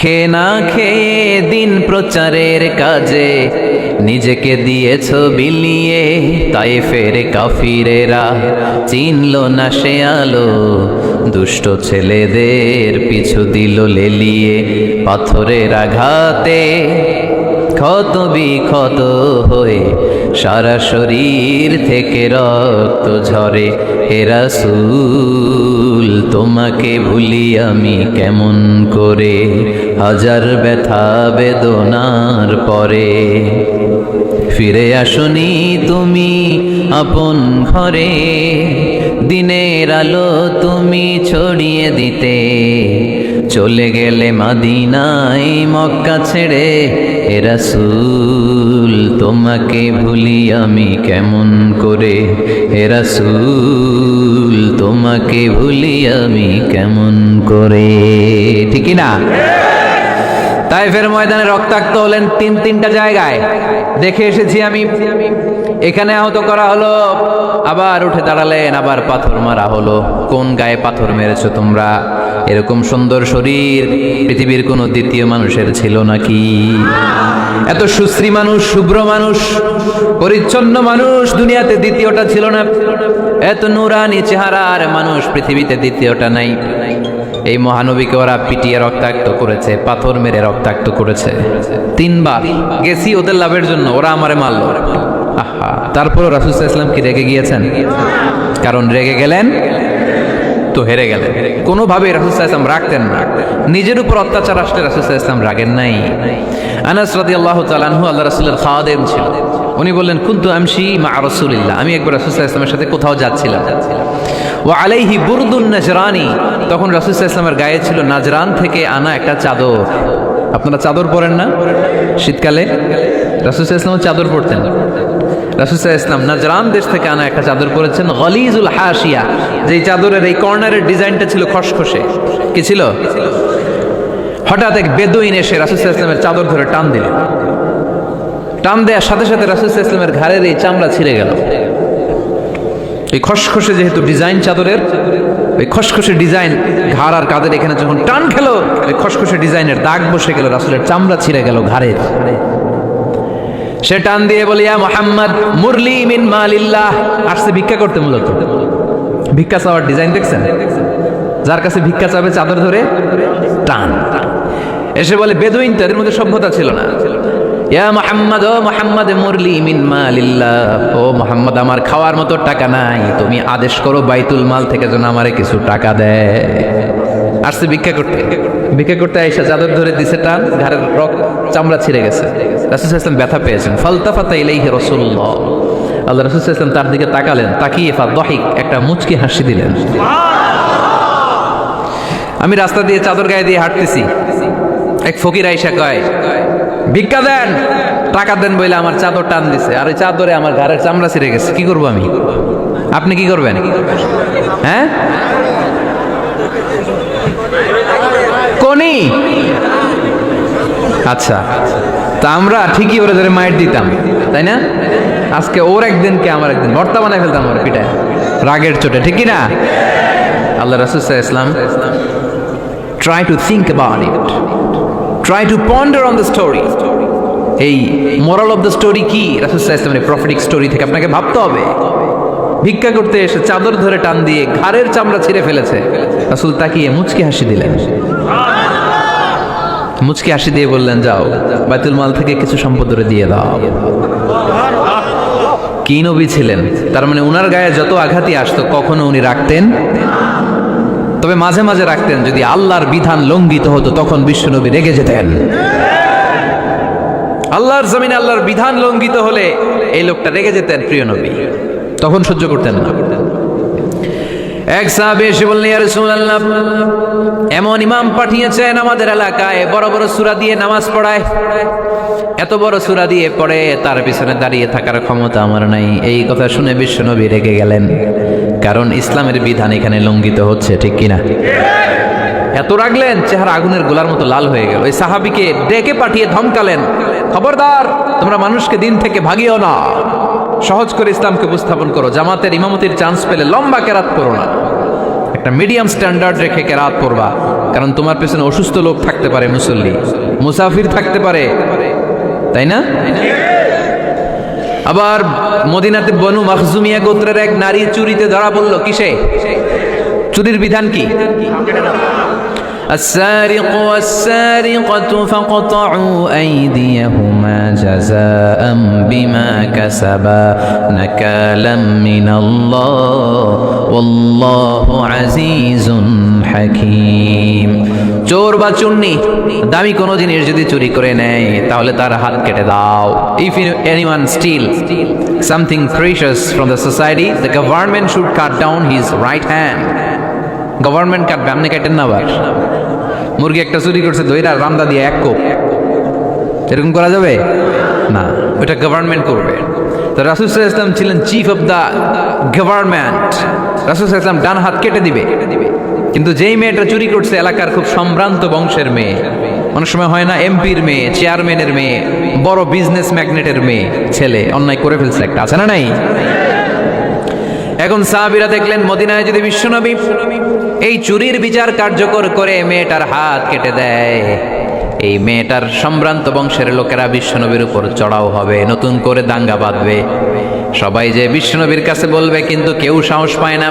খেয়ে না খেয়ে দিন প্রচারের কাজে নিজেকে দিয়েছ বিলিয়ে, তায়েফের কাফিরেরা চিনল না সে আলো, দুষ্ট ছেলেদের পিছু দিল লেলিয়ে। পাথরের আঘাতে ক্ষত বিক্ষত হয়ে সারা শরীর থেকে রক্ত ঝরে। হে রাসূল তোমাকে ভুলি আমি কেমন করে, হাজার ব্যথা বেদনার পরে। ফিরে আসনি তুমি আপন ঘরে, দিনের আলো তুমি ছড়িয়ে দিতে। চলে গেলে মাদিনায় মক্কা ছেড়ে, হে রাসূল তোমাকে ভুলি আমি কেমন করে, হে রাসূল তোমাকে ভুলি আমি কেমন করে। ঠিক না? তায়েফের ময়দানে রক্তাক্ত হলেন তিনটা জায়গায়, দেখে এসেছি আমি। এখানে আহত করা হলো, আবার উঠে দাঁড়ালেন, আবার পাথর মারা হলো। কোন গায়ে পাথর মেরেছো তোমরা? এরকম সুন্দর শরীর পৃথিবীর কোনো দ্বিতীয় মানুষের ছিল নাকি? এত সুশ্রী মানুষ, শুভ্র মানুষ, পরিচ্ছন্ন মানুষ দুনিয়াতে দ্বিতীয়টা ছিল না। এত নুরানি চেহারার মানুষ পৃথিবীতে দ্বিতীয়টা নাই। এই মহানবীকে ওরা পিটিয়ে রক্তাক্ত করেছে, পাথর মেরে রক্তাক্ত করেছে। 3 বার গেছি ওদের লাভের জন্য, ওরা আমারে মারলো। আহা, তারপরও রাসূল সাল্লাল্লাহু আলাইহি ওয়াসাল্লাম কি রেগে গিয়েছেন? কারণ রেগে গেলেন তো হেরে গেলেন। কোনোভাবে রাসূল সাল্লাল্লাহু আলাইহি ওয়াসাল্লাম রাখতেন না। নিজের উপর অত্যাচার আসলে রাসূল সাল্লাল্লাহু আলাইহি ওয়াসাল্লাম রাগেন নাই। আনাস রাদিয়াল্লাহু তাআলা আনহু আল্লাহ রাসূলের খাদেম ছিল। উনি বললেন, কুনতু আমশি মা রাসূলিল্লাহ, আমি একবার রাসূল সাল্লাল্লাহু আলাইহি ওয়াসাল্লামের সাথে কোথাও যাচ্ছিলাম। ওয়া আলাইহি বুরদুন নাজরানি, তখন রাসূল সাল্লাল্লাহু আলাইহি ওয়াসাল্লামের গায়ে ছিল নাজরান থেকে আনা একটা চাদর। আপনারা চাদর পরেন না শীতকালে? রাসূল সাল্লাল্লাহু আলাইহি ওয়াসাল্লাম চাদর পরতেন। রাসূল সাল্লাল্লাহু আলাইহি ওয়াসাল্লাম নাজরান দেশ থেকে আনা একটা চাদর পরেছেন, গলিজুল হাশিয়া। যেই চাদরের এই কর্নারের ডিজাইনটা ছিল খসখসে। কি ছিল? হঠাৎ এক বেদুইন এসে রাসূল সাল্লাল্লাহু আলাইহি ওয়াসাল্লামের চাদর ধরে টান দিল। টান দেওয়ার সাথে সাথে রাসূল সাল্লাল্লাহু আলাইহি ওয়াসাল্লামের ঘাড়ের এই চামড়া ছিঁড়ে গেল। এই খসখসে যেহেতু ডিজাইন চাদরের, ওই খসখসে ডিজাইন ঘাড় আর কাঁধের এখানে যখন টান খেলো, ওই খসখসে ডিজাইনের দাগ বসে গেল, রাসূলের চামড়া ছিঁড়ে গেল ঘাড়ের। সে টান দিয়ে বলে, ইয়া মুহাম্মদ মুরলি মিন মালিল্লাহ। আসছে ভিক্ষা করতে, মূলত ভিক্ষা চাওয়ার ডিজাইন দেখছেন? যার কাছে ভিক্ষা চাবে চাদর ধরে টান। এসে বলে, বেদুইন তাদের মধ্যে সভ্যতা ছিল না। ইয়া মুহাম্মদ, ও মুহাম্মদ মুরলি মিন মালিল্লাহ, ও মুহাম্মদ আমার খাওয়ার মতো টাকা নাই, তুমি আদেশ করো বাইতুল মাল থেকে যেন আমারে কিছু টাকা দেয়। আসছে ভিক্ষা করতে। ভিক্ষা করতে আইসা চাদর ধরে দিছে টান, ঘাড়ের চামড়া ছিঁড়ে গেছে। রাসূল সাল্লাল্লাহু আলাইহি ওয়াসাল্লাম ব্যথা পেয়েছেন। ফালতাফাতা ইলাইহি রাসূলুল্লাহ, আল্লাহ রাসূল সাল্লাল্লাহু আলাইহি ওয়াসাল্লাম তার দিকে তাকালেন, তাকিয়ে ফাদহিক একটা মুচকি হাসি দিলেন। আমি রাস্তা দিয়ে চাদর গায়ে দিয়ে হাঁটতেছি, এক ফকির আইসা কয়, ভিক্ষা দেন, টাকা দেন বলে আমার চাদর টান দিছে, আর ওই চাদরে আমার ঘাড়ের চামড়া ছিঁড়ে গেছে। কি করবো আমি? আপনি কি করবেন? হ্যাঁ, কোনি? আচ্ছা, তা আমরা ঠিকই ওরা ধরে মাইর দিতাম, তাই না? আজকে ওর একদিন কে আমার একদিন ভর্তা বানায় ফেলতাম ওর পিঠায়, রাগের চোটে। ঠিক না? আল্লাহ রাসূল সাল্লাল্লাহু আলাইহি ওয়াসাল্লাম try to think about it, try to ponder on the story. এই মোরাল অফ দ্য স্টোরি কি? রাসূল সাল্লাল্লাহু আলাইহি ওয়াসাল্লামের প্রফেটিক স্টোরি থেকে আপনাকে ভাবতে হবে। ভিক্ষা করতে এসে চাদর ধরে টান দিয়ে ঘাড়ের চামড়া ছিঁড়ে ফেলেছে, রাসূল তাকিয়ে মুচকি হাসি দিলেন। মুচকি হাসি দিয়ে বললেন, যাও বাইতুল মাল থেকে কিছু সম্পদ ধরে দিয়ে দাও। কি নবী ছিলেন! তার মানে উনার গায়ে যত আঘাতই আসতো কখনো উনি রাখতেন, তবে মাঝে মাঝে রাখতেন। যদি আল্লাহর বিধান লঙ্ঘিত হতো তখন বিশ্বনবী রেগে যেতেন। আল্লাহর জমিনে আল্লাহর বিধান লঙ্ঘিত হলে এই লোকটা রেগে যেতেন, প্রিয় নবী, তখন সহ্য করতেন না। এক সাহাবী এসে বললেন, ইয়া রাসূলুল্লাহ, এমন ইমাম পাঠিয়েছেন আমাদের এলাকায়, বড় বড় সূরা দিয়ে নামাজ পড়ায়, এত বড় সূরা দিয়ে পড়ে, তার পিছনে দাঁড়িয়ে থাকার ক্ষমতা আমার নাই। এই কথা শুনে বিশ্বনবী রেগে গেলেন, কারণ ইসলামের বিধান এখানে লঙ্ঘিত হচ্ছে। ঠিক কিনা? এত রাগলেন, চেহারা আগুনের গোলার মতো লাল হয়ে গেল। ওই সাহাবীকে ডেকে পাঠিয়ে ধমকালেন, খবরদার, তোমরা মানুষকে দিন থেকে ভাগিও না, সহজ করে ইসলামকে উপস্থাপন করো। জামাতের ইমামতির চান্স পেলে লম্বা কেরাত করো না, একটা মিডিয়াম স্ট্যান্ডার্ড রেখে কেরাত করবা। কারণ তোমার পেছনে অসুস্থ লোক থাকতে পারে, মুসল্লি, মুসাফির থাকতে পারে, তাই না? আবার মদিনাতে বনু মাখজুমিয়া গোত্রের এক নারী চুরিতে ধরা পড়ল। কিসে? চুরির বিধান কি? السارق والسارقة فاقطعوا أيديهما جزاء بما كسبا نكالا من الله والله عزيز حكيم। চোর বা চুন্নি দামি কোনো জিনিস যদি চুরি করে নেয় তাহলে তার হাত কেটে দাও। If anyone steal something precious from the society, the government should cut down his right hand. Government কাটবে, আপনি কাটেন না। আবার মুরগি একটা চুরি করছে, দইরা রান্দা দিয়ে এক কোপ, এরকম করা যাবে না, ওটা গভর্নমেন্ট করবে। তো রাসূল সাল্লাল্লাহু আলাইহি ওয়াসাল্লাম ছিলেন চিফ অফ দা গভর্নমেন্ট। রাসূল সাল্লাল্লাহু আলাইহি ওয়াসাল্লাম ডান হাত কেটে দিবে, কিন্তু যেই মেয়েটা চুরি করছে এলাকার খুব সম্ভ্রান্ত বংশের মেয়ে, অনেক সময় হয় না এমপির মেয়ে, চেয়ারম্যানের মেয়ে, বড় বিজনেস ম্যাগনেটের মেয়ে, ছেলে অন্যায় করে ফেলছে একটা, আছে না নাই? এখন সাহাবীরা দেখলেন মদিনায় যদি বিশ্বনবী এই চুরির বিচার কার্যকর করে মেয়েটার হাত কেটে দেয়, এই মেয়েটার সম্ভ্রান্ত বংশের লোকেরা বিশ্বনবীর উপর চড়াও হবে, নতুন করে দাঙ্গা বাঁধবে, সবাই যে বিশ্বনবীর কাছে বলবে, কিন্তু কেউ সাহস পায় না।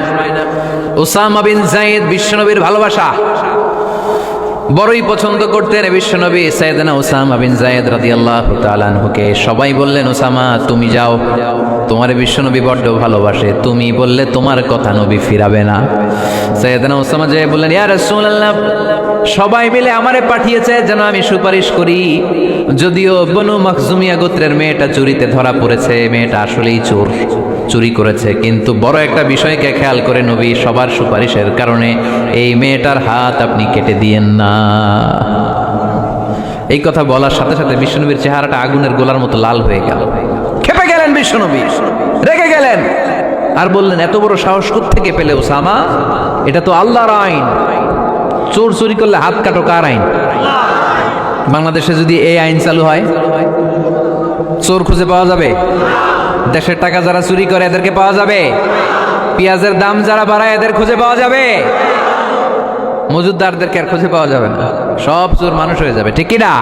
উসামা বিন যায়েদ বিশ্বনবীর ভালোবাসা বড়ই পছন্দ করতেন বিশ্বনবী। সাইয়েদনা উসামা বিন যায়েদ রাদিয়াল্লাহু তাআলা আনহুকে সবাই বললেন, উসামা তুমি যাও, তোমার বিশ্বনবী বড্ড ভালোবাসে, তুমি বললে তোমার কথা নবী ফিরাবে না। সাইয়েদনা উসামা যে বললেন, ইয়া রাসূলুল্লাহ, সবাই মিলে আমারে পাঠিয়েছে যেন আমি সুপারিশ করি, যদিও বনু মাখজুমিয়া গোত্রের মেয়েটা চুরিতে ধরা পড়েছে, মেয়েটা আসলেই চোর, চুরি করেছে, কিন্তু বড় একটা বিষয়কে খেয়াল করে নবী সবার সুপারিশের কারণে এই মেয়েটার হাত আপনি কেটে দিয়েন না। এই কথা বলার সাথে সাথে বিশ্বনবীর চেহারাটা আগুনের গোলার মতো লাল হয়ে গেল, খেপে গেলেন বিশ্বনবী, রেগে গেলেন, আর বললেন, এত বড় সাহস কোত্থেকে পেলে উসামা? এটা তো আল্লাহর আইন, চোর চুরি করলে হাত কাটো কার আইন? বাংলাদেশে যদি এই আইন চালু হয়, চোর খুঁজে পাওয়া যাবে? দেশের টাকা যারা চুরি করে এদেরকে পাওয়া যাবে? পেঁয়াজের দাম যারা বাড়ায় এদের খুঁজে পাওয়া যাবে? মজুদদারদেরকে আর খুঁজে পাওয়া যাবে না, সব চোর মানুষ হয়ে যাবে, ঠিক কি না?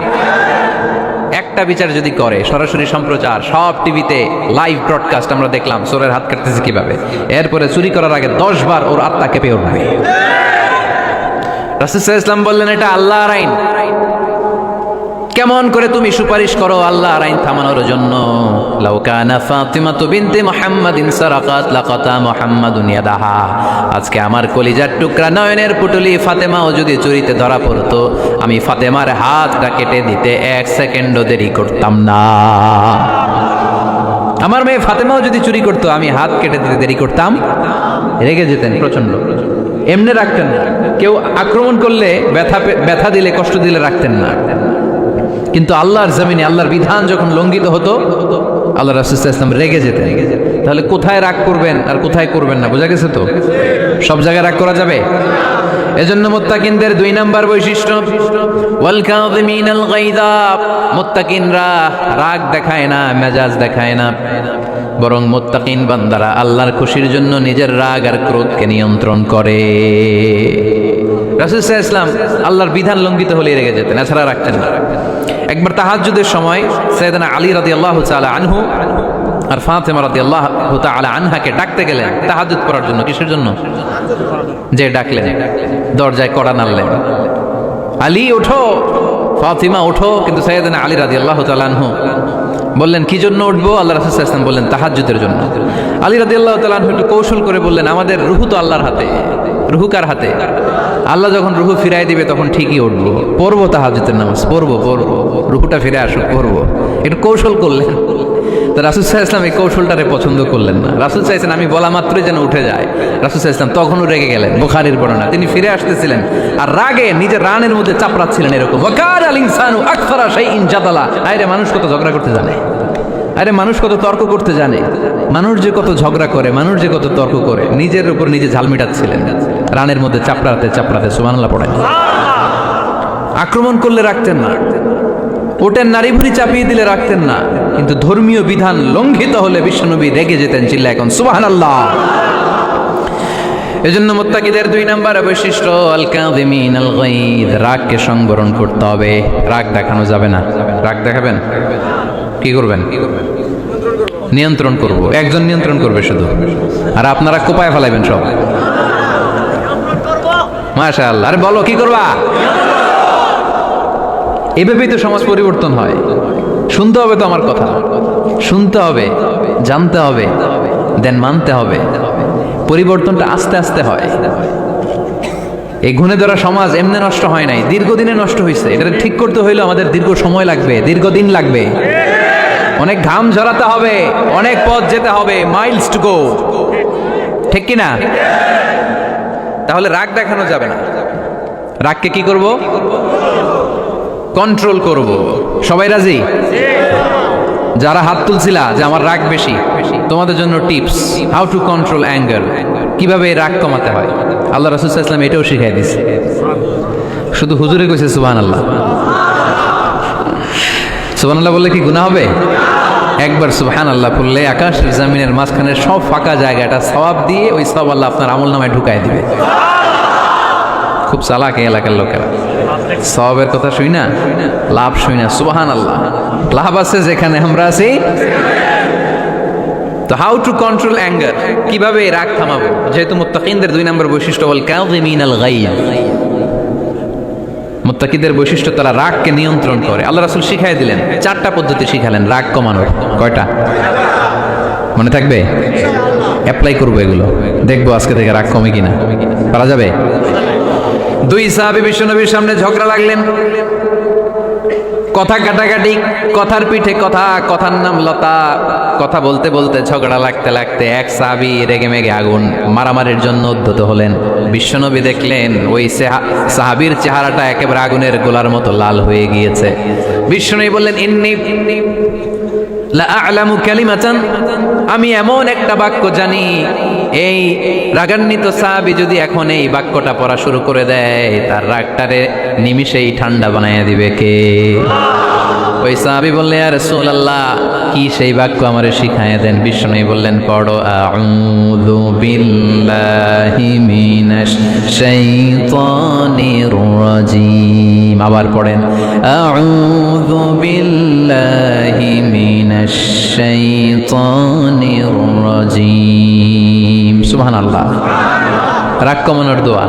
একটা বিচার যদি করে, সরাসরি সম্প্রচার, সব টিভিতে লাইভ ব্রডকাস্ট আমরা দেখলাম চোরের হাত কাটতেছে কিভাবে, এরপরে চুরি করার আগে 10 বার ওর আত্মা কেঁপে উঠবে। রাসূল সাল্লাল্লাহু আলাইহি ওয়াসাল্লাম বললেন, এটা আল্লাহর আইন, কেমন করে তুমি সুপারিশ করো আল্লাহর আইন থামানোর জন্য? লাউ কানা ফাতিমাতু বিনতে মুহাম্মাদিন সারাকাত লাকাতা মুহাম্মাদুন ইয়াদাহা। আজকে আমার কলিজার টুকরা নয়নের পুটুলি ফাতেমাও যদি চুরিতে ধরা পড়তো, আমি ফাতেমার হাতটা কেটে দিতে 1 সেকেন্ডও দেরি করতাম না। আমার মেয়ে ফাতেমাও যদি চুরি করতো, আমি হাত কেটে দিতে দেরি করতাম। রেগে যেতেন প্রচন্ড, এমনি রাখতেন না, কেউ আক্রমণ করলে ব্যথা দিলে, কষ্ট দিলে রাখতেন না। কিন্তু আল্লাহর জমিনে আল্লাহর বিধান যখন লঙ্ঘিত হতো, আল্লাহ রাসূল সাল্লাল্লাহু আলাইহি ওয়াসাল্লাম রেগে যেতেন। তাহলে কোথায় রাগ করবেন আর কোথায় করবেন না বোঝা গেছে তো? সব জায়গায় রাগ করা যাবে? এজন্য মুত্তাকিনদের 2 নাম্বার বৈশিষ্ট্য, ওয়াল কাযিমিনাল গায়যা। মুত্তাকিনরা রাগ দেখায় না, মেজাজ দেখায় না, বরং মুত্তাকিন বান্দারা আল্লাহর খুশির জন্য নিজের রাগ আর ক্রোধকে নিয়ন্ত্রণ করে। রাসূল সাল্লাল্লাহু আলাইহি ওয়াসাল্লাম আল্লাহর বিধান লঙ্ঘিত হলে রেগে যেতেন, এছাড়া রাখতেন না। একবার তাহাজ্জুদের সময় সাইয়েদনা আলী রাদিয়াল্লাহু তাআলা আনহু আর ফাতেমা রাদিয়াল্লাহু তাআলা আনহাকে ডাকতে গেলেন তাহাজ্জুদ পড়ার জন্য। কিসের জন্য? যে ডাকলেন, দরজায় কড়া নাড়লেন, আলী ওঠো, ফাতিমা ওঠো, কিন্তু সাইয়েদনা আলী রাদিয়াল্লাহু তাআলা আনহু বললেন, কি জন্য উঠবো? আল্লাহ রাসূল সাল্লাল্লাহু আলাইহি ওয়াসাল্লাম বললেন, তাহাজ্জুদের জন্য। আলী রাদিয়াল্লাহু তাআলা আনহু একটু কৌশল করে বললেন, আমাদের রুহু তো আল্লাহর হাতে। রুহু কার হাতে? আল্লাহ যখন রুহু ফিরাই দিবে তখন ঠিকই উঠবো, পড়বো তাহাজ্জুদের নামাজ, পড়বো, রুহুটা ফিরে আসুক, পড়বো। একটু কৌশল করলেন। তো রাসূল সাল্লাল্লাহু আলাইহি ওয়াসাল্লাম এই কৌশলটারে পছন্দ করলেন না। রাসূল চাইছেন আমি বলা মাত্রই যেন উঠে যায়। রাসূল সাল্লাল্লাহু আলাইহি ওয়াসাল্লাম তখনও রেগে গেলেন। বুখারীর বর্ণনা, তিনি ফিরে আসতেছিলেন আর রাগে নিজের রানের মধ্যে চাপড়াচ্ছিলেন এরকম, ওয়াকানাল ইনসানু আকসারা শাইইন জাদালা। আরে মানুষ কত ঝগড়া করতে জানে, আরে মানুষ কত তর্ক করতে জানে, মানুষ যে কত ঝগড়া করে, মানুষ যে কত তর্ক করে, নিজের উপর নিজে ঝাল মিটাচ্ছিলেন রানের মধ্যে চাপড়াতে চাপড়াতে। সুবহানাল্লাহ পড়েন। আক্রমণ করলে রাখতেন না, ওটের নারী ভুঁড়ি চাপিয়ে দিলে রাখতেন না, কিন্তু ধর্মীয় বিধান লঙ্ঘিত হলে বিশ্বনবী রেগে যেতেন, চিল্লা এখন সুবহানাল্লাহ। এজন্য মুত্তাকিদের 2 নাম্বার বৈশিষ্ট্য আল কাযিমিনাল গায়দ, রাগকে সংবরণ করতে হবে। রাগ দেখানো যাবে না। রাগ দেখাবেন, কি করবেন? নিয়ন্ত্রণ করব। একজন নিয়ন্ত্রণ করবে শুধু, আর আপনারা কোপায় ফেলাইবেন সব। মাশাআল্লাহ। আরে বলো, কি করবা? এভাবেই তো সমাজ পরিবর্তন হয়। শুনতে হবে তো আমার কথা, শুনতে হবে, জানতে হবে, দেন মানতে হবে। পরিবর্তনটা আস্তে আস্তে হয়। এই ঘুণে ধরা সমাজ এমনি নষ্ট হয় নাই, দীর্ঘদিনে নষ্ট হয়েছে। এটা ঠিক করতে হইলে আমাদের দীর্ঘ সময় লাগবে, দীর্ঘদিন লাগবে, অনেক ঘাম ঝরাতে হবে, অনেক পথ যেতে হবে, মাইলস টু গো। ঠিক কি না? তাহলে রাগ দেখানো যাবে না। রাগকে কি করব? কন্ট্রোল করব। সবাই রাজি? যারা হাত তুলছিলা যে আমার রাগ বেশি, তোমাদের জন্য tips, how to control anger, কিভাবে রাগ কমাতে হয়। আল্লাহ রাসূল সাল্লাল্লাহু আলাইহি ওয়াসাল্লাম এটাও শিখাই দিয়েছে। শুধু হুজুরে কইছে সুবহানাল্লাহ। সুবহানাল্লাহ বললে কি গুনাহ হবে? একবার সুবহানাল্লাহ বললে আকাশ জমিনের মাঝখানে সব ফাঁকা জায়গাটা সওয়াব দিয়ে ওই সওয়াব আল্লাহ আপনার আমলনামায় ঢুকায় দিবে। খুব চালাক এই এলাকার লোকেরা, সওয়াবের কথা শুই না, লাভ শুই না। সুবহানাল্লাহ, লাভ আছে যেখানে আমরা আছি। তো হাউ টু কন্ট্রোল অ্যাঙ্গার, কিভাবে রাগ থামাবো? যেহেতু মুত্তাকিনদের 2 নম্বর বৈশিষ্ট্য ওয়াল কাযিমিনাল গায়দ, মুত্তাকিদের বৈশিষ্ট্য তারা রাগকে নিয়ন্ত্রণ করে। আল্লাহ রাসূল শিখাই দিলেন, 4টা পদ্ধতি শিখালেন রাগ কমানোর। কয়টা মনে থাকবে? অ্যাপ্লাই করবো এগুলো, দেখবো আজকে থেকে রাগ কমে কিনা। পারা যাবে? 2 সাহাবী বিশ্বনবীর সামনে ঝগড়া লাগলেন, কথা কাটাকাটি, কথার পিঠে কথা, কথার নাম লতা। কথা বলতে বলতে ঝগড়া লাগতে লাগতে এক সাহাবী রেগে মেগে আগুন, মারামারির জন্য উদ্যত হলেন। বিশ্বনবী দেখলেন ওই সাহাবীর চেহারাটা একেবারে আগুনের গোলার মতো লাল হয়ে গিয়েছে। বিশ্বনবী বললেন, ইন্নী লা আ'লামু কালিমাতান, আমি এমন একটা বাক্য জানি, এই রাগান্বিত সাহাবী যদি এখন এই বাক্যটা পড়া শুরু করে দেয়, তার রাগটারে নিমিষেই ঠান্ডা বানাইয়া দিবে কে? ওই সাহাবী বললেন, ইয়া রাসূলুল্লাহ, কি সেই বাক্য আমারে শিখাইয়া দেন। বিশ্বনবী বললেন, পড়ো আউযু বিল্লাহি মিনাশ শাইতানির রাজীম। আবার পড়েন, আউযু বিল্লাহি মিনাশ শাইতানির রাজীম। সুবহানাল্লাহ। রাগ কমানোর দোয়া,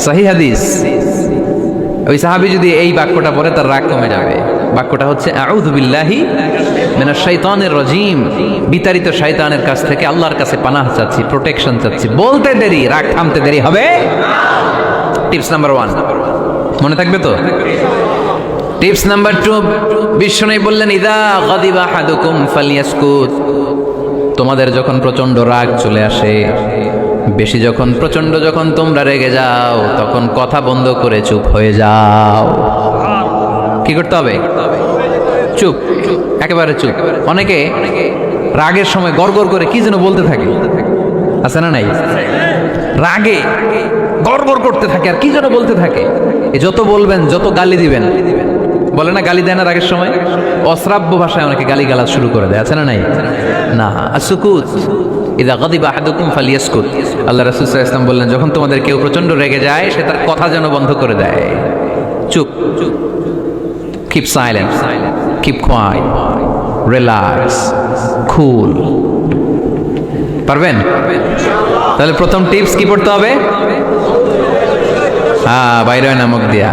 সহিহ হাদিস। ওই সাহাবী যদি এই বাক্যটা পড়ে তার রাগ কমে যাবে। বাক্যটা হচ্ছে আউযু বিল্লাহি মিনাশ শাইতানির রাজীম, বিতাড়িত শয়তানের কাছ থেকে আল্লাহর কাছে পানাহ চাচ্ছি, প্রোটেকশন চাচ্ছি। বলতে দেরি, রাগ থামতে দেরি হবে। টিপস নাম্বার 1 মনে থাকবে তো? টিপস নাম্বার 2, বিশ্বনবী বললেন, ইযা গাদিবা আহাদুকুম ফালইয়াসকুত, তোমাদের যখন প্রচন্ড রাগ চলে আসে, বেশি যখন প্রচন্ড যখন তোমরা রেগে যাও, তখন কথা বন্ধ করে চুপ হয়ে যাও। কি করতে হবে? চুপ, একেবারে চুপ। অনেকে রাগের সময় গড়গড় করে কি যেন বলতে থাকে, আছে না নাই? রাগে গড়গড় করতে থাকে আর কি যেন বলতে থাকে। যত বলবেন, যত গালি দিবেন, বলে না গালি দেয় না রাগের সময়, অশ্রাব্য ভাষায় অনেকে গালি গালাজ শুরু করে দেয়, আছে না নাই? না, আসুকুত ইযা গাদিবা আহাদুকুম ফালইয়াসকুত। আল্লাহ রাসূল সাল্লাল্লাহু আলাইহি ওয়াসাল্লাম বললেন, যখন তোমাদের কেউ প্রচন্ড রেগে যায়, সে তার কথা যেন বন্ধ করে দেয়। চুপ, keep silent, keep quiet, relax, cool. পারবেন? তাহলে প্রথম টিপস কি পড়তে হবে? বাইরে নামক দিয়া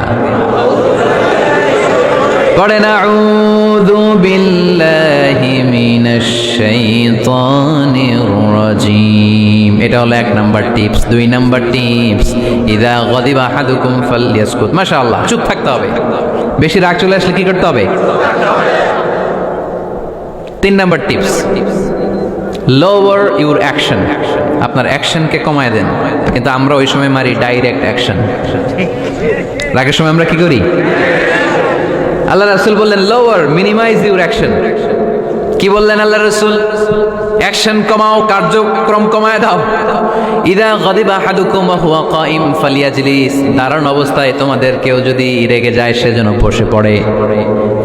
পড়েন, আউযু বিল্লাহি মিনাশ শাইতানির রাজীম। এটা হলো 1 নাম্বার টিপস। 2 নাম্বার টিপস, ইযা গাদিবা আহাদুকুম ফালইয়াসকুত। মাশাআল্লাহ, চুপ থাকতে হবে। বেশি রাগ চলে আসলে কি করতে হবে? 3 number tips, lower your action, আপনার অ্যাকশনকে কমায় দেন। কিন্তু আমরা ওই সময় মারি ডাইরেক্ট অ্যাকশন। রাগের সময় আমরা কি করি? আল্লাহ রাসূল বললেন, লোয়ার, মিনিমাইজ ইউর অ্যাকশন। কি বললেন আল্লাহ রাসূল? অ্যাকশন কমাও, কার্যক্রম কমায় দাও। ইযা গাদিবা আহাদুকুম ওয়া হুয়া কাইম ফালিয়াজলিস, দাঁড়ান অবস্থায় তোমাদের কেউ যদি রেগে যায়, সে যেন বসে পড়ে।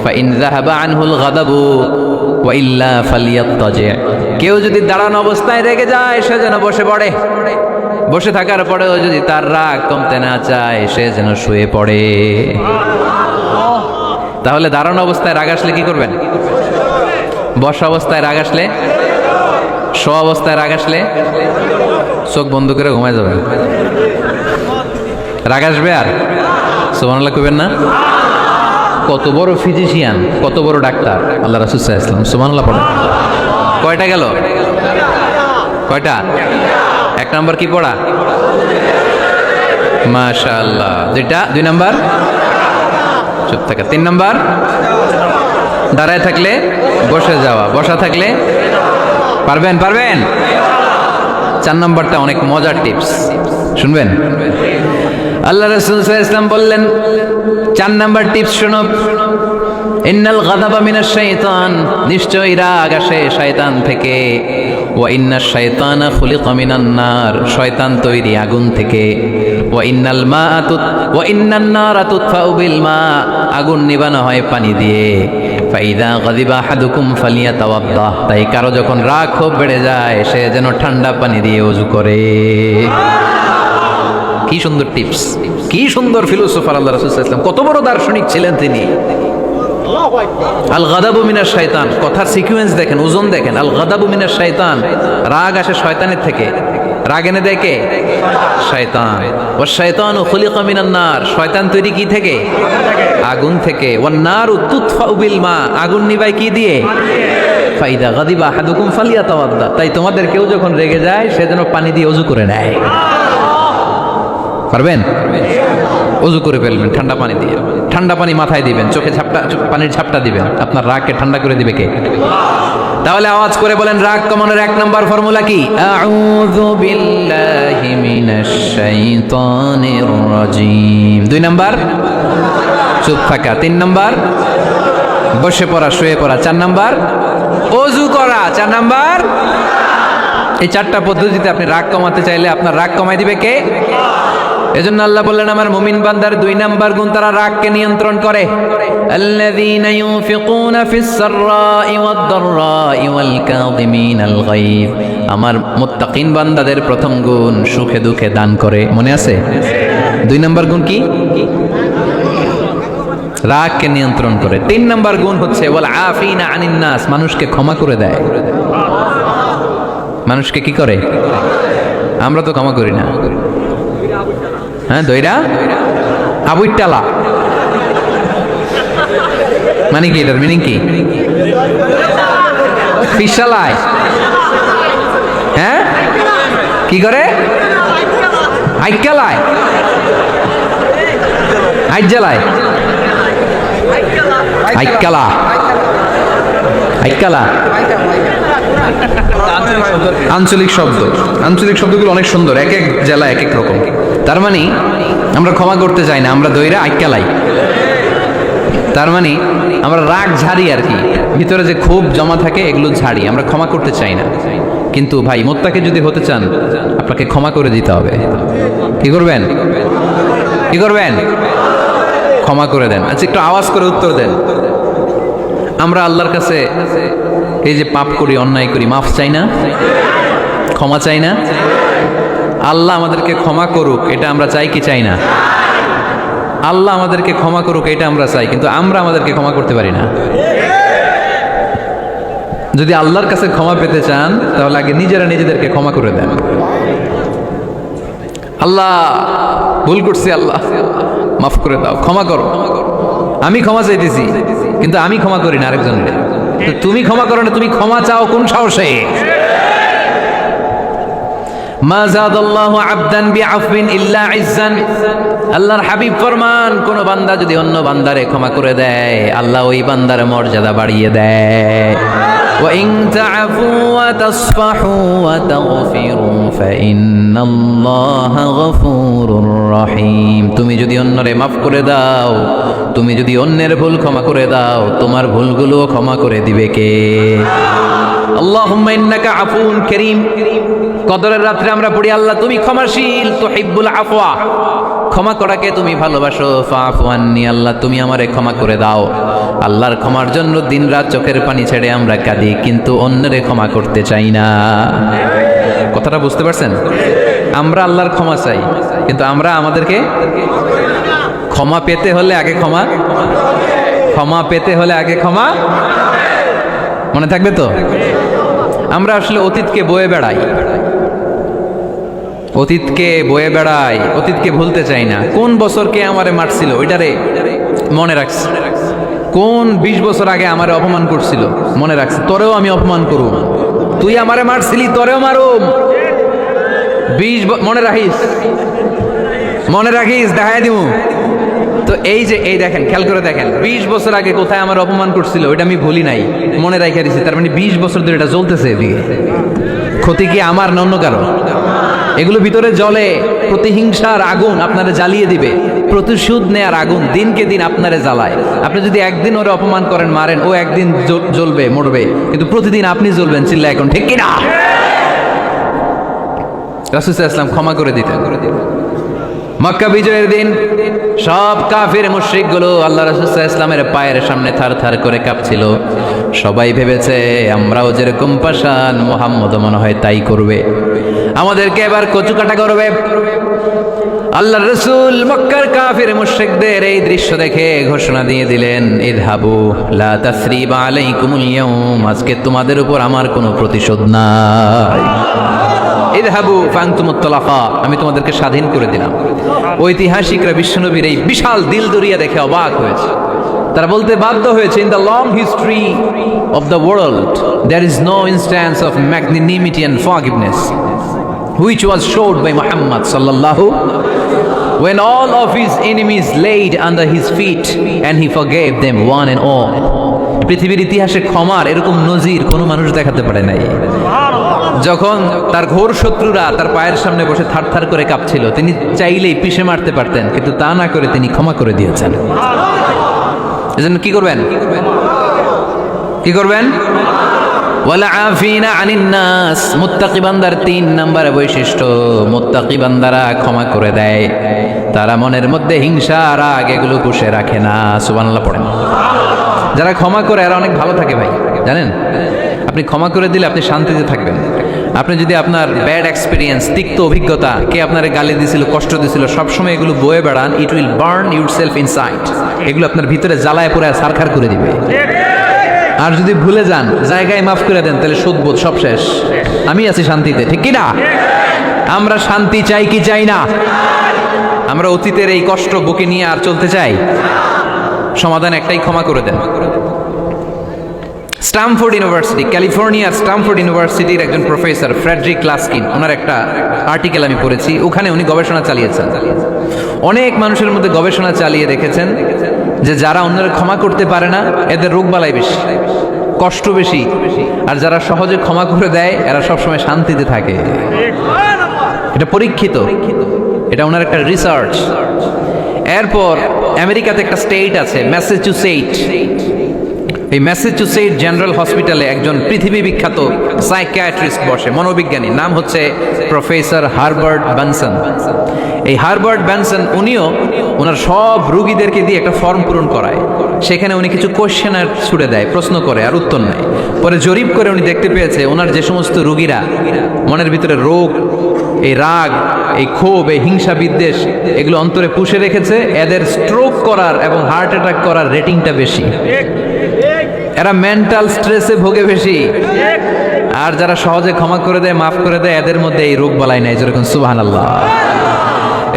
ফা ইন যাহাবা আনহুল গাদাবু ওয়া ইল্লা ফালিয়াত্তাজি, কেউ যদি দাঁড়ানো অবস্থায় রেগে যায়, সে যেন বসে পড়ে। বসে থাকার পরেও যদি তার রাগ কমতে না চায় সে যেন শুয়ে পড়ে। তাহলে দাঁড়ানো অবস্থায় রাগ আসলে কি করবেন? বসা অবস্থায় রাগ আসলে, শোয়া অবস্থায় রাগ আসলে চোখ বন্ধ করে ঘুমায় যাবেন। রাগ আসবে আর সুবহানাল্লাহ কইবেন না? কত বড় ফিজিশিয়ান, কত বড় ডাক্তার আল্লাহ রাসূল সাল্লাল্লাহু আলাইহি ওয়াসাল্লাম। সুবহানাল্লাহ পড়েন। কয়টা গেল? কয়টা? এক নাম্বার কি পড়া? মাশাআল্লাহ। দুইটা, 2 নাম্বার চুপ থাকা। 3 নাম্বার দাঁড়ায় থাকলে বসে যাওয়া, বসা থাকলে পারবেন? 4 নাম্বারটা অনেক মজার টিপস, শুনবেন? আল্লাহ রাসূল সাল্লাল্লাহু আলাইহি ওয়াসাল্লাম বললেন 4 নাম্বার টিপস শুনো। ইন্নাল গাযাবা মিনাশ শাইতান, নিশ্চয়ই রাগ আসে শয়তান থেকে। ওয়া ইন্নাশ শাইতানা খুলিকা মিনান নার, শয়তান তৈরি আগুন থেকে। ওয়া ইন্নান নারা তুতফাউ বিল মা, আগুন নিবানো হয় পানি দিয়ে। ফাইদা গাযিবা আহাদুকুম ফালিয়াতাওয়াদ্দা, তাই কারো যখন রাগ খুব বেড়ে যায় সে যেন ঠান্ডা পানি দিয়ে ওযু করে। কি সুন্দর টিপস, কি সুন্দর ফিলোসোফার আল্লাহ রাসূল সাল্লাল্লাহু আলাইহি ওয়াসাল্লাম, কত বড় দার্শনিক ছিলেন তিনি। আল গাদাবু মিনাশ শাইতান, কথার সিকোয়েন্স দেখেন, ওজন দেখেন। আল গাদাবু মিনাশ শাইতান, রাগ আসে শয়তানের থেকে। রাগ এনে দেয় কে? শয়তান। ওয়াশ শাইতানু খুলিকা মিনান নার, শয়তান তৈরি কি থেকে? আগুন থেকে। ওয়ান নারু তুতফাউ বিল মা, আগুন নিবায় কি দিয়ে? ফাইদা গাদিবা আহাদুকুম ফালিয়াতাওয়াদ্দা, তাই তোমাদের কেউ যখন রেগে যায় সে যেন পানি দিয়ে ওযু করে নেয়। পারবেন? ওযু করে ফেলবেন ঠান্ডা পানি দিয়ে। ঠান্ডা পানি মাথায় দিবেন, চোখে পানির ঝাপটা দিবেন। আপনার রাগকে ঠান্ডা করে দিবে কে? তাহলে আওয়াজ করে বলেন রাগ কমানোর 1 নাম্বার ফর্মুলা কি? আউযু বিল্লাহি মিনাশ শাইতানির রাজিম। 2 নাম্বার চুপ থাকা। 3 নাম্বার বসে পড়া, শুয়ে পড়া। 4 নাম্বার ওযু করা। 4 নাম্বার। এই 4টা পদ্ধতিতে আপনি রাগ কমাতে চাইলে আপনার রাগ কমাই দিবে কে? এজন্য আল্লাহ বললেন আমার মুমিন বান্দার 2 নাম্বার গুণ, তারা রাগকে নিয়ন্ত্রণ করে। আল্লাযীনা ইউনফিকুনা ফিস সাররাই ওয়াদ দাররাই ওয়াল কাযিমিনাল গায়ব, আমার মুত্তাকিন বান্দাদের প্রথম গুণ সুখে দুঃখে দান করে। মনে আছে? 2 নাম্বার গুণ কি? রাগকে নিয়ন্ত্রণ করে। 3 নাম্বার গুণ হচ্ছে ওয়াল আফিনা আনিন নাস, মানুষকে ক্ষমা করে দেয়। মানুষকে কি করে? আমরা তো ক্ষমা করি না। হ্যাঁ, দইরা আবুইটালা মানে কি? এটার মিনিং কি? ফিসালায়। হ্যাঁ, কি করে? আইকালায়, আইজালায়, আইকালা, আইকালা। আঞ্চলিক শব্দ, আঞ্চলিক শব্দগুলো অনেক সুন্দর, এক এক জেলা এক এক রকম। তার মানে আমরা ক্ষমা করতে চাই না, আমরা দইরা আইকালাই। তার মানে আমরা রাগ ঝাড়ি আর কি, ভিতরে যে ক্ষোভ জমা থাকে এগুলো ঝাড়ি, আমরা ক্ষমা করতে চাই না। কিন্তু ভাই মোত্তাকি যদি হতে চান আপনাকে ক্ষমা করে দিতে হবে। কি করবেন? কি করবেন? ক্ষমা করে দেন। আচ্ছা, একটু আওয়াজ করে উত্তর দেন। আমরা আল্লাহর কাছে এই যে পাপ করি, অন্যায় করি, মাফ চাই না? ক্ষমা চাই না? আল্লাহ আমাদেরকে ক্ষমা করুক এটা আমরা চাই কি চাই না? আল্লাহ আমাদেরকে ক্ষমা করুক এটা আমরা চাই, কিন্তু আমরা আমাদেরকে ক্ষমা করতে পারি না। যদি আল্লাহর কাছে ক্ষমা পেতে চান তাহলে আগে নিজেরা নিজেদেরকে ক্ষমা করে দেন। আল্লাহ ভুল করছি, আল্লাহ মাফ করে দাও, ক্ষমা করো। আমি ক্ষমা চাইতেছি কিন্তু আমি ক্ষমা করি না আরেকজনের। তুমি ক্ষমা করো না, তুমি ক্ষমা চাও কোন সাহসে? মা যাদাল্লাহু আবদান বিআফবিন ইল্লা ইজ্জান, আল্লাহর হাবিব ফরমান কোন বান্দা যদি অন্য বান্দারে ক্ষমা করে দেয় আল্লাহ ওই বান্দার মর্যাদা বাড়িয়ে দেয়। ওয়া ইন তা'ফু ওয়া তাসফাহু ওয়া তাগফিরু ফাইন্নাল্লাহা গফুরুর রহিম, তুমি যদি অন্যরে মাফ করে দাও, তুমি যদি অন্যের ভুল ক্ষমা করে দাও, তোমার ভুলগুলোও ক্ষমা করে দিবে কে? আল্লাহুম্মা ইন্নাকা আফুউন কারীম। কদরের রাত্রে আমরা পড়ি আল্লাহ তুমি ক্ষমাশীল, তুহিব্বুল আফওয়া, ক্ষমা করাকে তুমি ভালোবাসো। ফাআফু আন্নি, আল্লাহ তুমি আমারে ক্ষমা করে দাও। আল্লাহর ক্ষমার জন্য দিনরাত চোখের পানি ছেড়ে আমরা কাঁদি, কিন্তু অন্যরে ক্ষমা করতে চাই না। কথাটা বুঝতে পারছেন? আমরা আল্লাহর ক্ষমা চাই, কিন্তু আমরা আমাদেরকে ক্ষমা পেতে হলে আগে ক্ষমা পেতে হলে আগে ক্ষমা, মনে থাকবে তো? আমরা আসলে অতীতকে বয়ে বেড়াই, অতীতকে ভুলতে চাই না। কোন বছর কে আমারে মারছিল ওইটারে মনে রাখছি, কোন 20 বছর আগে আমারে অপমান করছিল মনে রাখছি, তোরেও আমি অপমান করুম, তুই আমারে মারছিলি তোরেও মারুম। মনে রাখিস দেখাই দিমু। তো এই দেখেন, খেয়াল করে দেখেন, 20 বছর আগে কোথায় আমার অপমান করছিল ওইটা আমি ভুলি নাই, মনে রাখা দিছি। তার মানে 20 বছর ধরে এটা জ্বলতেছে এদিকে। ক্ষতি কি আমার না অন্য কারো? এগুলো ভিতরে জ্বলে, প্রতিহিংসার আগুন আপনারে জ্বালিয়ে দিবে, প্রতিশোধ নেয়ার আগুন দিনকে দিন আপনারে জ্বালায়। আপনি যদি একদিন ওরে অপমান করেন, মারেন, ও একদিন জ্বলবে, মরবে, কিন্তু প্রতিদিন আপনি জ্বলবেন। চিল্লা এখন ঠিক কিনা? রাসূল সাল্লাল্লাহু আলাইহি ওয়াসাল্লাম ক্ষমা করে দিতেন। মক্কা বিজয়ের দিন সব কাফির মুশরিকগুলো আল্লাহ রাসূল সাল্লাল্লাহু আলাইহি ওয়াসাল্লামের পায়ের সামনে থার করে কাঁপছিল। সবাই ভেবেছে আমরাও যেরকম পাষাণ, মুহাম্মদ মনে হয় তাই করবে, আমাদেরকে এবার কচুকাটা করবে। আল্লাহর রাসূল মক্কার কাফির মুশরিকদের এই দৃশ্য দেখে ঘোষণা দিয়ে দিলেন, ইযহাবু লা তাসরিবা আলাইকুমুল ইয়াউম, আজকে তোমাদের উপর আমার কোনো প্রতিশোধ নাই। ইযহাবু ফাআনতুমুত তালাকা, আমি তোমাদেরকে স্বাধীন করে দিলাম। ঐতিহাসিকরা বিশ্বনবীর এই বিশাল দিলদরিয়া দেখে অবাক হয়েছে। তারা বলতে বাধ্য হয়েছে, in the long history of the world there is no instance of magnanimity and forgiveness which was showed by Muhammad sallallahu, when all of his enemies laid under his feet and he forgave them one and all. পৃথিবীর ইতিহাসে ক্ষমার এরকম নজির কোনো মানুষ দেখাতে পারে নাই। যখন তার ঘোর শত্রুরা তার পায়ের সামনে বসে থার করে কাঁপছিল, তিনি চাইলেই পিষে মারতে পারতেন, কিন্তু তা না করে তিনি ক্ষমা করে দিয়েছেন। এজন্য কি করবেন? ওয়ালা আফিনা আনিন নাস, মুত্তাকি বান্দার 3 নম্বর বৈশিষ্ট্য, মুত্তাকি বান্দারা ক্ষমা করে দেয়, তারা মনের মধ্যে হিংসা রাগ এগুলো পুষে রাখে না। সুবহানাল্লাহ পড়েন। যারা ক্ষমা করে এরা অনেক ভালো থাকে ভাই, জানেন? আপনি ক্ষমা করে দিলে আপনি শান্তিতে থাকবেন। আপনি যদি আপনার ব্যাড এক্সপিরিয়েন্স, তিক্ত অভিজ্ঞতা, কে আপনার গালি দিয়েছিল, কষ্ট দিয়েছিল, সবসময় এগুলো বয়ে বেড়ান, it will burn yourself inside. এগুলো আপনার ভিতরে জ্বালায় পুরো সারখার করে দিবে। আর যদি ভুলে যান, জায়গায় মাফ করে দেন, তাহলে সুদবোধ সব শেষ, আমি আছি শান্তিতে, ঠিক কি না? আমরা শান্তি চাই কি চাই না? আমরা অতীতের এই কষ্ট বুকে নিয়ে আর চলতে চাই? সমাধান একটাই, ক্ষমা করে দেন। স্ট্যামফোর্ড ইউনিভার্সিটি, ক্যালিফোর্নিয়ার স্ট্যামফোর্ড ইউনিভার্সিটির একজন প্রফেসর ফ্রেডরিক লাস্কিন, ওনার একটা আর্টিকেল আমি পড়েছি, ওখানে উনি গবেষণা চালিয়েছেন। অনেক মানুষের মধ্যে গবেষণা চালিয়ে দেখেছেন যে যারা অন্যরা ক্ষমা করতে পারে না, এদের রোগবালাই বেশি, কষ্ট বেশি, আর যারা সহজে ক্ষমা করে দেয় এরা সবসময় শান্তিতে থাকে। এটা পরীক্ষিত, এটা ওনার একটা রিসার্চ। এরপর আমেরিকাতে একটা স্টেট আছে ম্যাসাচুসেট, এই ম্যাসাচুসেট জেনারেল হসপিটালে একজন পৃথিবী বিখ্যাত সাইকিয়াট্রিস্ট বসে, মনোবিজ্ঞানী, নাম হচ্ছে প্রফেসর হারবার্ট বেনসন। এই হারবার্ট বেনসন উনিও ওনার সব রোগীদেরকে দিয়ে একটা ফর্ম পূরণ করায়, সেখানে উনি কিছু কোশ্চেনার ছুড়ে দেয়, প্রশ্ন করে আর উত্তর নেয়। পরে জরিপ করে উনি দেখতে পেয়েছে ওনার যে সমস্ত রোগীরা মনের ভিতরে রোগ, এই রাগ, এই ক্ষোভ, এই হিংসা বিদ্বেষ এগুলো অন্তরে পুষে রেখেছে, এদের স্ট্রোক করার এবং হার্ট অ্যাটাক করার রেটিংটা বেশি, এরা মেন্টাল স্ট্রেসে ভোগে বেশি। আর যারা সহজে ক্ষমা করে দেয়, মাফ করে দেয়, এদের মধ্যে এই রোগ বালাই নাই। যেরকম সুবহানাল্লাহ।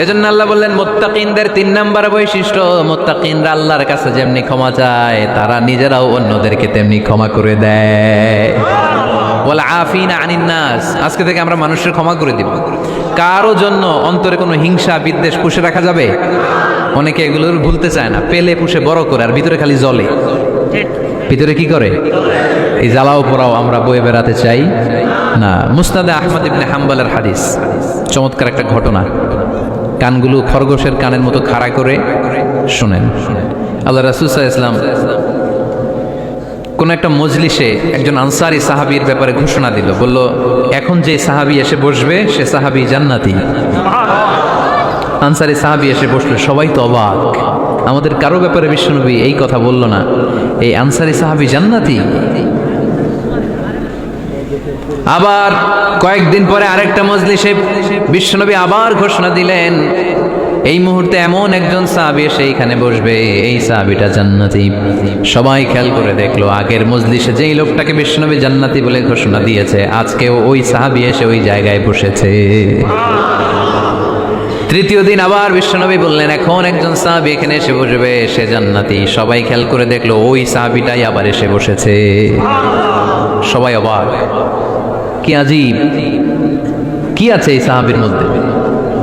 এজন্য আল্লাহ বললেন মুত্তাকিনদের 3 নম্বর বৈশিষ্ট্য, মুত্তাকিনরা আল্লাহর কাছে যেমনি ক্ষমা চায়, তারা নিজেরাও অন্যদেরকে তেমনি ক্ষমা করে দেয়। ওয়াল আফিনা আনিন নাস, আজকে থেকে আমরা মানুষের ক্ষমা করে দিব। কারো জন্য অন্তরে কোনো হিংসা বিদ্বেষ পুষে রাখা যাবে? অনেকে এগুলোর ভুলতে চায় না, পেলে পুষে বড় করে, আর ভিতরে খালি জ্বলে। ভিতরে কি করে? এই জ্বালাও পোড়াও আমরা বয়ে বেড়াতে চাই না। মুসনাদে আহমদ ইবনে হাম্বলের হাদিস, চমৎকার একটা ঘটনা, কানগুলো খরগোশের কানের মতো খাড়া করে শুনেন। আল্লাহ রাসূল সাল্লাল্লাহু আলাইহি ওয়াসাল্লাম কোন একটা মজলিসে একজন আনসারী সাহাবীর ব্যাপারে ঘোষণা দিল, বলল এখন যে সাহাবী এসে বসবে সে সাহাবী জান্নাতি। আনসারী সাহাবী এসে বসলো, সবাই তো অবাক, আমাদের কারো ব্যাপারে বিশ্বনবী এই কথা বলল না, এই আনসারী সাহাবী জান্নাতি। আবার কয়েকদিন পরে আরেকটা মজলিসে বিশ্বনবী আবার ঘোষণা দিলেন, এই মুহূর্তে এমন একজন সাহাবী এসে এইখানে বসবে, এই সাহাবীটা জান্নাতি। সবাই খেয়াল করে দেখলো, আগের মজলিসে যেই লোকটাকে বিশ্বনবী জান্নাতি বলে ঘোষণা দিয়েছে, আজকেও ওই সাহাবী এসে ওই জায়গায় বসেছে। তৃতীয় দিন আবার বিশ্বনবী বললেন, এখন একজন সাহাবী এখানে এসে বসবে, সে জান্নাতি। সবাই খেয়াল করে দেখলো, ওই সাহাবীটাই আবার এসে বসেছে। সবাই অবাক, কি আজীব, কি আছে এই সাহাবীর মধ্যে,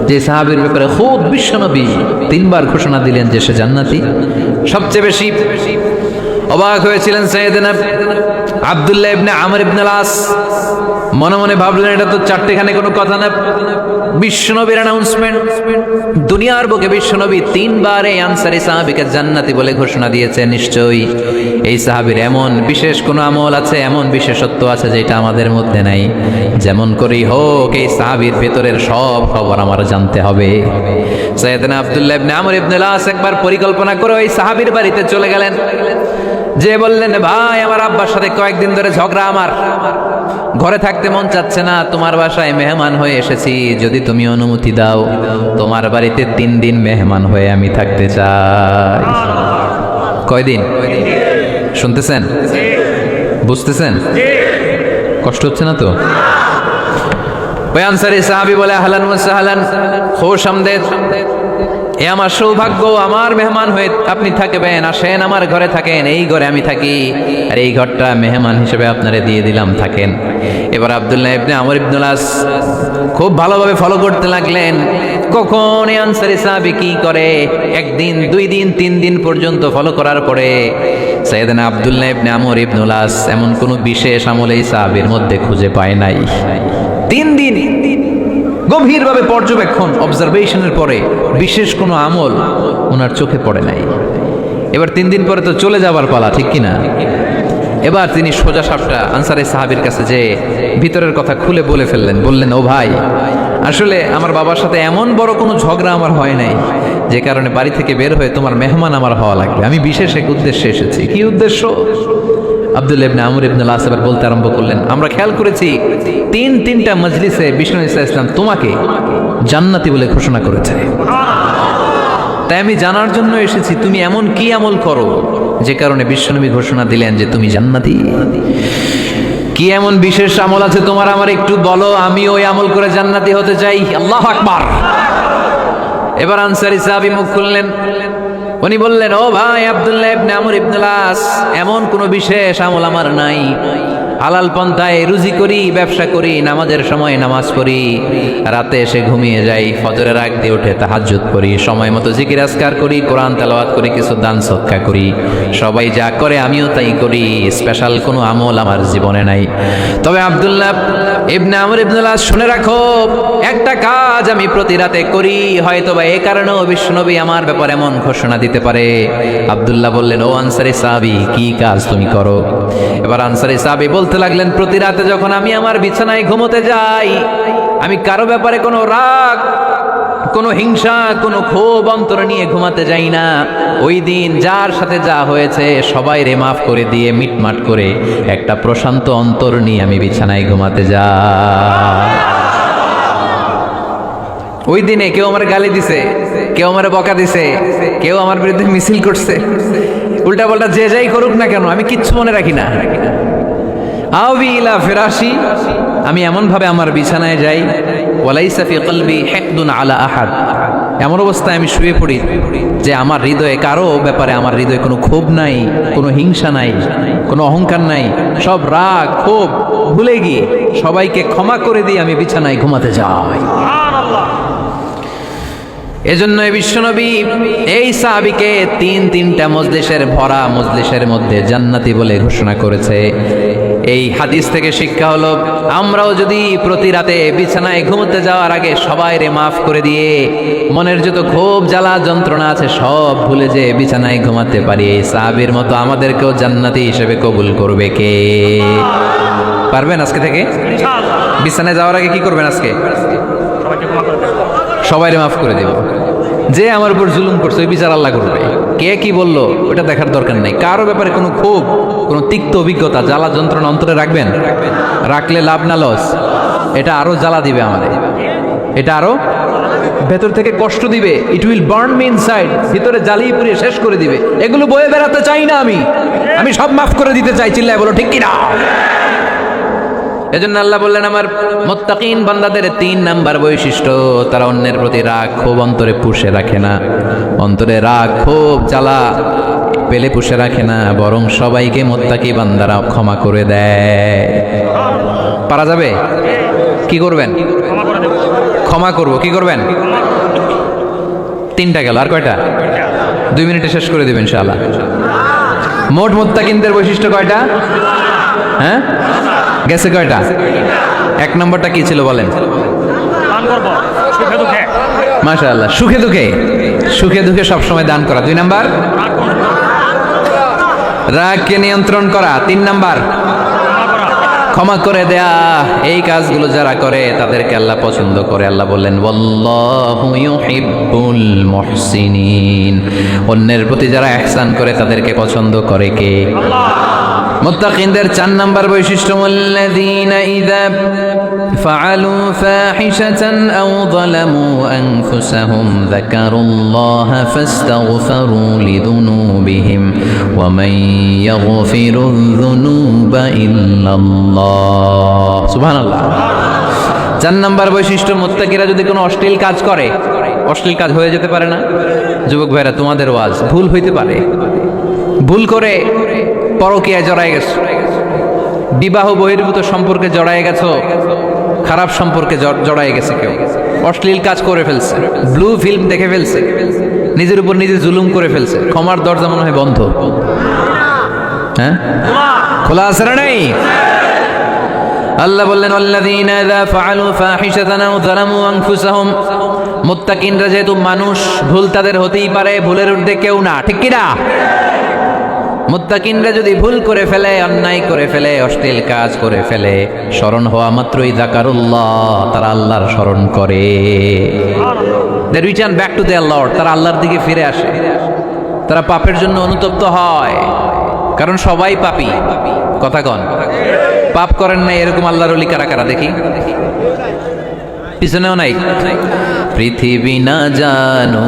যে সাহাবীর ব্যাপারে খুব বিশ্বনবী তিনবার ঘোষণা দিলেন যে সে জান্নাতি। সবচেয়ে বেশি অবাক হয়েছিলেন সাইয়েদনা আব্দুল্লাহ ইবনে আমর ইবনে আল-আস। মনে মনে ভাবলেন, এটা তো চারটেখানে কোনো কথা না, বিশ্বনবীর অ্যানাউন্সমেন্ট। দুনিয়ার বুকে বিশ্বনবী তিনবার এই আনসারী সাহাবীকে জান্নাতি বলে ঘোষণা দিয়েছে, নিশ্চয়ই এই সাহাবীর এমন বিশেষ কোনো আমল আছে, এমন বিশেষত্ব আছে যেটা আমাদের মধ্যে নাই। যেমন করেই হোক এই সাহাবীর ভেতরের সব খবর আমার জানতে হবে। সাইয়েদনা আব্দুল্লাহ ইবনে আমর ইবনে আল-আস একবার পরিকল্পনা করে ওই সাহাবীর বাড়িতে চলে গেলেন, যে বললেন, ভাই আমার আব্বার সাথে কয়েকদিন ধরে ঝগড়া, আমার ঘরে থাকতে মন চাচ্ছে না, তোমার বাসায় মেহমান হয়ে এসেছি, যদি তুমি অনুমতি দাও তোমার বাড়িতে 3 দিন মেহমান হয়ে আমি থাকতে চাই। কয়দিন? শুনতেছেন, বুঝতেছেন, কষ্ট হচ্ছে না তো? ওই আনসারী সাহাবী বলে, আহলান ওয়া সাহলান, খুশ আমদেদ, এ আমার সৌভাগ্য, আমার মেহমান হয়ে আপনি থাকবেন, আসেন আমার ঘরে থাকেন, এই ঘরে আমি থাকি, আর এই ঘরটা মেহমান হিসেবে আপনারে দিয়ে দিলাম, থাকেন। এবার আব্দুল্লাহ ইবনে আমর ইবনে আল-আস খুব ভালোভাবে ফলো করতে লাগলেন, কখন এই আনসারী সাহাবী কি করে। 1 দিন 2 দিন 3 দিন পর্যন্ত ফলো করার পরে সাইয়েদনা আব্দুল্লাহ ইবনে আমর ইবনে আল-আস এমন কোনো বিশেষ আমল এই সাহাবীর মধ্যে খুঁজে পায় নাই। 3 দিন গভীরভাবে পর্যবেক্ষণ, অবজারভেশনের পরে বিশেষ কোনো আমল ওনার চোখে পড়ে নাই। এবার 3 দিন পরে তো চলে যাবার পালা, ঠিক কিনা? এবার তিনি সোজা সাপটা আনসারী সাহাবীর কাছে যে ভিতরের কথা খুলে বলে ফেললেন, বললেন, ও ভাই, আসলে আমার বাবার সাথে এমন বড় কোনো ঝগড়া আমার হয় নাই, যে কারণে বাড়ি থেকে বের হয়ে তোমার মেহমান আমার হওয়া লাগবে, আমি বিশেষ এক উদ্দেশ্যে এসেছি। কি উদ্দেশ্য? আব্দুল্লাহ ইবনে আমর ইবনে আল-আস এবার বলতে আরম্ভ করলেন, আমরা খেয়াল করেছি 3টা মজলিসে বিষ্ণু ইসলাম তোমাকে জান্নাতি বলে ঘোষণা করেছে, তাই আমি জানার জন্য এসেছি তুমি এমন কি আমল করো যে কারণে বিশ্বনবী ঘোষণা দিলেন যে তুমি জান্নাতি। কি এমন বিশেষ আমল আছে তোমার, আমার একটু বলো, আমি ওই আমল করে জান্নাতি হতে চাই। আল্লাহু আকবার। এবার আনসারী সাহাবী মুখ খুললেন, উনি বললেন, ও ভাই আব্দুল্লাহ ইবনে আমর ইবনে আল-আস, এমন কোনো বিশেষ আমল আমার নাই, হালাল পন্থায় রুজি করি, ব্যবসা করি, নামাজের সময় নামাজ পড়ি, রাতে এসে ঘুমিয়ে যাই, ফজরের আগ দিয়ে উঠে তাহাজ্জুদ করি, সময় মতো জিকির আজকার করি, কোরআন তেলাওয়াত করি, কিছু দান সদকা করি, সবাই যা করে আমিও তাই করি, স্পেশাল কোনো আমল আমার জীবনে নাই। তবে আব্দুল্লাহ ইবনে আমর ইবনে আল-আস, শুনে রাখো, একটা কাজ আমি প্রতি রাতে করি, হয়তোবা এই কারণেও বিশ্বনবী আমার ব্যাপারে এমন ঘোষণা দিতে পারে। আব্দুল্লাহ বললেন, ও আনসারী সাহাবী, কি কাজ তুমি করো? এবার আনসারী সাহাবী বলতে লাগলেন, প্রতি রাতে যখন আমি আমার বিছানায় ঘুমোতে যাই, আমি কারো ব্যাপারে কোনো রাগ, কোনো হিংসা, কোনো ক্ষোভ অন্তরে নিয়ে ঘুমাতে যাই না। ওই দিন যার সাথে যা হয়েছে সবাই রে মাফ করে দিয়ে মিটমাট করে একটা প্রশান্ত অন্তর নিয়ে আমি বিছানায় ঘুমাতে যাই। ওই দিনে কেউ আমার গালি দিছে, কেউ আমার বকা দিছে, কেউ আমার বিরুদ্ধে মিছিল করছে, উল্টা পাল্টা যে যাই করুক না কেন, আমি কিচ্ছু মনে রাখি না। আবি ইলা ফিরাশি, আমি এমন ভাবে আমার বিছানায় যাই, ওয়ালাইসা ফি কলবি হিকদুন আলা আহাদ, এমন অবস্থায় আমি শুয়ে পড়ি যে আমার হৃদয়ে কারো ব্যাপারে আমার হৃদয়ে কোনো ক্ষোভ নাই, কোনো হিংসা নাই, কোনো অহংকার নাই, সব রাগ ক্ষোভ ভুলে গিয়ে সবাইকে ক্ষমা করে দিয়ে আমি বিছানায় ঘুমাতে যাই। এজন্য বিশ্বনবী এই সাহাবীকে 3টা মজলিসের ভরা মজলিসের মধ্যে জান্নাতি বলে ঘোষণা করেছে। এই হাদিস থেকে শিক্ষা হলো, আমরাও যদি প্রতি রাতে বিছানায় ঘুমোতে যাওয়ার আগে সবাই রে মাফ করে দিয়ে মনের যত ক্ষোভ জ্বালা যন্ত্রণা আছে সব ভুলে যে বিছানায় ঘুমাতে পারি, এই সাহাবীর মতো আমাদেরকেও জান্নাতি হিসেবে কবুল করবে কে? পারবেন আজকে থেকে? বিছানায় যাওয়ার আগে কি করবেন? আজকে সবাই মাফ করে দেব। যে আমার উপর জুলুম করছে ওই বিচার আল্লাহ করবে। কে কি বললো ওটা দেখার দরকার নেই। কারো ব্যাপারে কোনো ক্ষোভ, কোনো তিক্ত অভিজ্ঞতা, জ্বালা যন্ত্রণা অন্তরে রাখবেন? রাখলে লাভ না লস? এটা আরো জ্বালা দিবে আমারে, এটা আরো ভেতর থেকে কষ্ট দিবে। It will burn me inside, ভিতরে জ্বালিয়ে পুড়িয়ে শেষ করে দিবে। এগুলো বয়ে বেড়াতে চাই না আমি সব মাফ করে দিতে চাই। চিল্লায় বলো ঠিক কিনা? এজন্য আল্লাহ বললেন আমার মুত্তাকিন বান্দাদের 3 নাম্বার বৈশিষ্ট্য, তারা অন্যের প্রতি রাগ ক্ষোভ অন্তরে পুষে রাখে না। অন্তরে রাগ ক্ষোভ জ্বালা পেলে পুষে রাখে না, বরং সবাইকে মুত্তাকি বান্দারা ক্ষমা করে দেয়। পারা যাবে? কি করবেন? ক্ষমা করব। কি করবেন? 3টা গেল, আর কয়টা? 2 মিনিটে শেষ করে দিবেন ইনশাআল্লাহ। মোট মুত্তাকিনদের বৈশিষ্ট্য কয়টা? হ্যাঁ, গেছে কয়টা? 1 নম্বরটা কি ছিল বলেন? মাশাআল্লাহ, সুখে দুঃখে, সুখে দুঃখে সবসময় দান করা। 2 নাম্বার রাগকে নিয়ন্ত্রণ করা। 3 নাম্বার ক্ষমা করে দেয়া। এই কাজগুলো যারা করে তাদেরকে আল্লাহ পছন্দ করে। আল্লাহ বললেন ওয়াল্লাহু ইউহিব্বুল মুহসিনিন, অন্যের প্রতি যারা ইহসান করে তাদেরকে পছন্দ করে কে? মুত্তাকিনদের 4 নাম্বার বৈশিষ্ট্য ওয়াল্লাযীনা ইযা ফাআলু ফাহিশাতান আও যালামু আনফুসাহুম যাকারুল্লাহা ফাস্তাগফিরু লিযুনুবিহিম ওয়া মান ইয়াগফিরুয যুনুবা ইল্লাল্লাহ। সুবহানাল্লাহ। 4 নাম্বার বৈশিষ্ট্য, মুত্তাকিরা যদি কোনো অশ্লীল কাজ করে, অশ্লীল কাজ হয়ে যেতে পারে না? যুবক ভাইরা, তোমাদের ওয়াজ, ভুল হইতে পারে। ভুল করে পরকীয়ায় জড়ায় গেছো, বিবাহ বহির্ভূত সম্পর্কে জড়ায় গেছো, খারাপ সম্পর্কে জড়ায় গেছে, কেউ অশ্লীল কাজ করে ফেলছে, ব্লু ফিল্ম দেখে ফেলছে, নিজের উপর নিজে জুলুম করে ফেলছে, ক্ষমার দরজা মনে হয় বন্ধ। হ্যাঁ, খোলা আছে না নাই? আল্লাহ বললেন আল্লাযীনা ইযা ফাআলু ফাহিশাতান আও যালামু আনফুসাহুম, মুত্তাকিনরা যেহেতু মানুষ, ভুল তাদের হতেই পারে, ভুলের ঊর্ধ্বে কেউ না, ঠিক কি না? মুত্তাকিনরা যদি ভুল করে ফেলে, অন্যায় করে ফেলে, অশ্লীল কাজ করে ফেলে, স্মরণ হওয়া মাত্রই যাকারুল্লাহ, তারা আল্লাহর স্মরণ করে। They return back to their lord, তারা আল্লাহর দিকে ফিরে আসে। তারা পাপের জন্য অনুতপ্ত হয়, কারণ সবাই পাপী। কথা কন, পাপ করেন নাই এরকম আল্লাহর ওলি কারা কারা দেখি? পিছনেও নাই। পৃথিবী না জানো